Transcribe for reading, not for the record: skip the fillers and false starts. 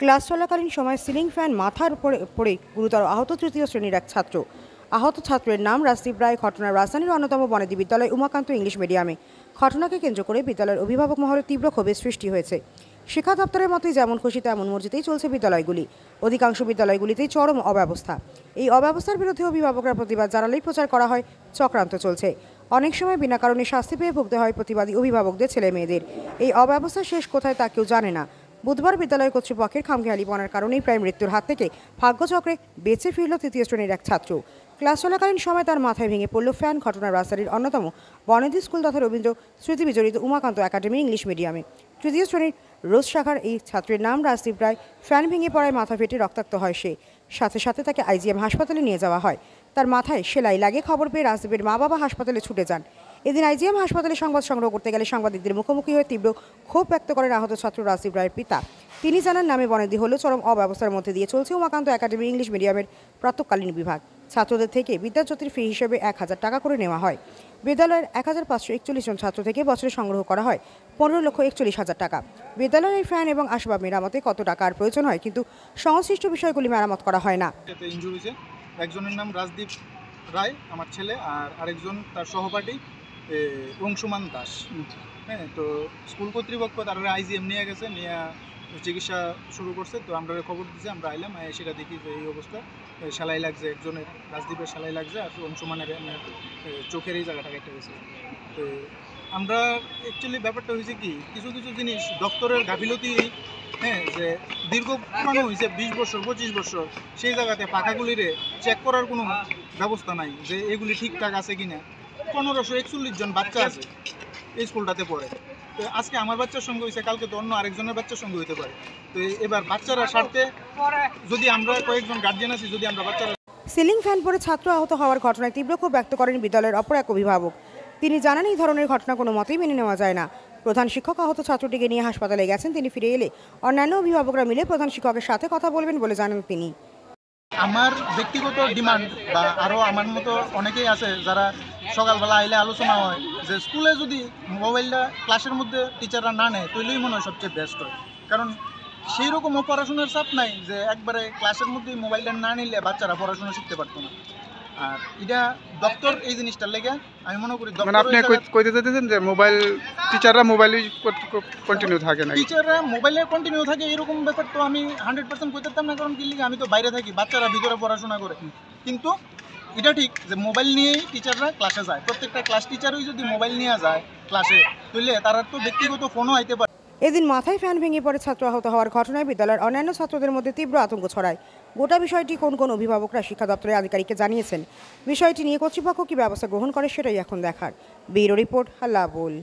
Class চলাকালীন সময় ceiling fan মাথার উপরে পড়ে গুরুতর আহত তৃতীয় শ্রেণীর এক ছাত্র। আহত ছাত্রের নাম রাজদীপ রায়। ঘটনার রাজধানীর অন্যতম বনেদি বিদ্যালয় উমাকান্ত ইংলিশ মিডিয়ামে। ঘটনাকে কেন্দ্র করে বিদ্যালয়ের অভিভাবক মহলে তীব্র ক্ষোভের সৃষ্টি হয়েছে। শিক্ষা দপ্তরের মতোই যেমন খুশি তেমন মর্জিতেই চলছে বিদ্যালয়গুলি। অধিকাংশ বিদ্যালয়গুলিতেই চরম অব্যবস্থা। এই অব্যবস্থার বিরুদ্ধে অভিভাবকরা প্রতিবাদ জানালেই প্রচার করা হয় চক্রান্ত চলছে। অনেক সময় বিনা কারণে শাস্তি পেয়ে ভুগতে হয় প্রতিবাদী অভিভাবকদের ছেলে মেয়েদের। এই অব্যবস্থা শেষ কোথায় তা কেউ জানে না। বুধবার বিদ্যালয় কর্তৃপক্ষের খামখেয়ালিপনার কারণেই প্রায় মৃত্যুর হাত থেকে ভাগ্যচক্রে বেঁচে ফিরল তৃতীয় শ্রেণীর এক ছাত্র। ক্লাস চলাকালীন সময় তার মাথায় ভেঙে পড়ল ফ্যান। ঘটনার রাজধানীর অন্যতম বনেদি স্কুল তথা রবীন্দ্র স্মৃতি বিজড়িত উমাকান্ত একাডেমি ইংলিশ মিডিয়ামে তৃতীয় শ্রেণীর রোজ শাখার এই ছাত্রের নাম রাজদীপ রায়। ফ্যান ভেঙে পড়ায় মাথা ফেটে রক্তাক্ত হয় সে। সাথে সাথে তাকে আইজিএম হাসপাতালে নিয়ে যাওয়া হয়। তার মাথায় সেলাই লাগে। খবর পেয়ে রাজদীপের মা বাবা হাসপাতালে ছুটে যান। এদিন আইজিএম হাসপাতালে সংবাদ সংগ্রহ করতে গেলে সাংবাদিকদের মুখোমুখি হয়ে তীব্র ক্ষোভ ব্যক্ত করেন আহত ছাত্র রাজদীপ রায়ের পিতা। তিনি জানান, নামে বনেদি হলেও চরম অব্যবস্থার মধ্যে দিয়ে চলছে উমাকান্ত একাডেমি ইংলিশ মিডিয়ামের প্রাতঃকালীন বিভাগ। ছাত্রদের থেকে বিদ্যাজ্যোতির ফি হিসেবে ১,০০০ টাকা করে নেওয়া হয়। বিদ্যালয়ের ১,৫৪১ জন ছাত্র থেকে বছরে সংগ্রহ করা হয় ১৫,৪১,০০০ টাকা। বিদ্যালয়ের ফ্যান এবং আসবাব মেরামতে কত টাকার প্রয়োজন হয়, কিন্তু সংশ্লিষ্ট বিষয়গুলি মেরামত করা হয় না। একজনের নাম রাজদীপ রায় আমার ছেলে, আর আরেকজন তার সহপাঠী অংশুমান দাস। হ্যাঁ, তো স্কুল কর্তৃপক্ষ তারা আইজিএম নিয়ে গেছে, নিয়ে চিকিৎসা শুরু করছে। তো আমরা খবর দিয়েছি, আমরা আইলাম, সেটা দেখি যে এই অবস্থা, সেলাই লাগছে, একজনের রাজদীপের সেলাই লাগছে, আর অংশুমানের চোখের এই জায়গাটা কেটে গেছে। তো আমরা অ্যাকচুয়ালি ব্যাপারটা হয়েছে কি, কিছু কিছু জিনিস দপ্তরের গাফিলতি, হ্যাঁ, যে দীর্ঘ পুরানো হয়েছে 20 বছর 25 বছর, সেই জায়গাতে পাখাগুলিরে চেক করার কোনো ব্যবস্থা নাই যে এগুলি ঠিকঠাক আছে কিনা। 1541 জন বাচ্চা আছে এই স্কুলটাতে পড়ে। তো আজকে আমার বাচ্চার সঙ্গে হয়েছে, কালকে তো অন্য আরেকজনের বাচ্চার সঙ্গে হইতে পারে। তো এবার বাচ্চারা স্বার্থে যদি আমরা কয়েকজন গার্জিয়ান আছি, যদি আমরা বাচ্চারা। সিলিং ফ্যান পড়ে ছাত্র আহত হওয়ার ঘটনায় তীব্র ক্ষোভ ব্যক্ত করেন বিদ্যালয়ের অপর এক অভিভাবক। তিনি জানান, এই ধরনের ঘটনা কোনো মতেই মেনে নেওয়া যায় না। প্রধান শিক্ষক আহত ছাত্রটিকে নিয়ে হাসপাতালে গেছেন। তিনি ফিরে এলে অন্যান্য অভিভাবকরা মিলে প্রধান শিক্ষকের সাথে কথা বলবেন বলে জানান তিনি। আমার ব্যক্তিগত ডিমান্ড, বা আরও আমার মতো অনেকেই আছে যারা সকালবেলা আইলে আলোচনা হয় যে স্কুলে যদি মোবাইলটা ক্লাসের মধ্যে টিচাররা না নেয়, তাহলেই মনে হয় সবচেয়ে বেস্ট হয়। কারণ সেই রকমও পড়াশোনার চাপ নাই যে একবারে ক্লাসের মধ্যে মোবাইলটা না নিলে বাচ্চারা পড়াশোনা শিখতে পারতো না। আর এটা দপ্তর এই জিনিসটার লেগে আমি মনে করি। মানে আপনি কইতে চাইতেছেন যে টিচাররা মোবাইলে কন্টিনিউ থাকে না, টিচাররা মোবাইলে কন্টিনিউ থাকে এরকম ব্যাপার তো আমি 100% কইতে পারতাম না। কারণ কি লিগে, আমি তো বাইরে থাকি, বাচ্চারা ভিতরে পড়াশোনা করে। কিন্তু এটা ঠিক যে মোবাইল নিয়েই টিচাররা ক্লাসে যায়। প্রত্যেকটা ক্লাস টিচারই যদি মোবাইল নিয়ে যায় ক্লাসে, তাহলে তারা তো ব্যক্তিগত ফোনও আইতে পারে। এদিন মাথায় ফ্যান ভেঙে পড়ে ছাত্র আহত হওয়ার ঘটনায় বিদ্যালয়ের অন্যান্য ছাত্রদের মধ্যে তীব্র আতঙ্ক ছড়ায়। গোটা বিষয়টি কোন কোন অভিভাবকরা শিক্ষা দপ্তরের আধিকারিককে জানিয়েছেন, বিষয়টি নিয়ে কর্তৃপক্ষ কী ব্যবস্থা গ্রহণ করে সেটাই এখন দেখার। ব্যুরো রিপোর্ট, হাল্লা বোল।